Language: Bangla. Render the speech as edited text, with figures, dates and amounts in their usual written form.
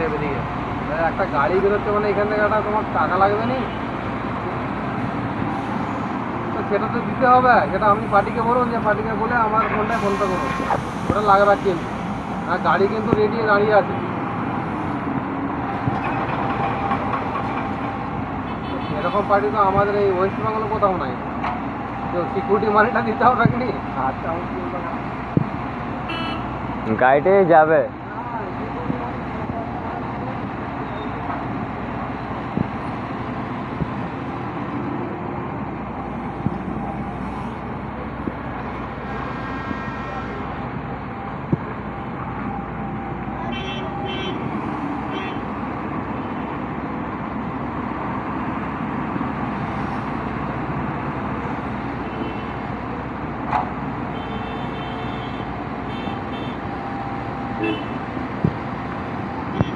থেকে বেরিয়ে গেছে। একটা গাড়ি বেরোচ্ছে মানে এখান থেকে একটা তোমার টাকা লাগবে নি, তো সেটা তো দিতে হবে। সেটা আপনি পার্টিকে বলুন যে পার্টিকে বলে আমার ফোনটায় ফোনপে করুন, ওটা লাগবে কিন্তু। আর গাড়ি কিন্তু রেডি দাঁড়িয়ে আছে। এরকম পার্টি তো আমাদের এই ওয়েস্ট বেঙ্গলে কোথাও নাই। তো সিকিউরিটি মানিটা দিতে হবে কি? আচ্ছা, গাড়িটাই যাবে।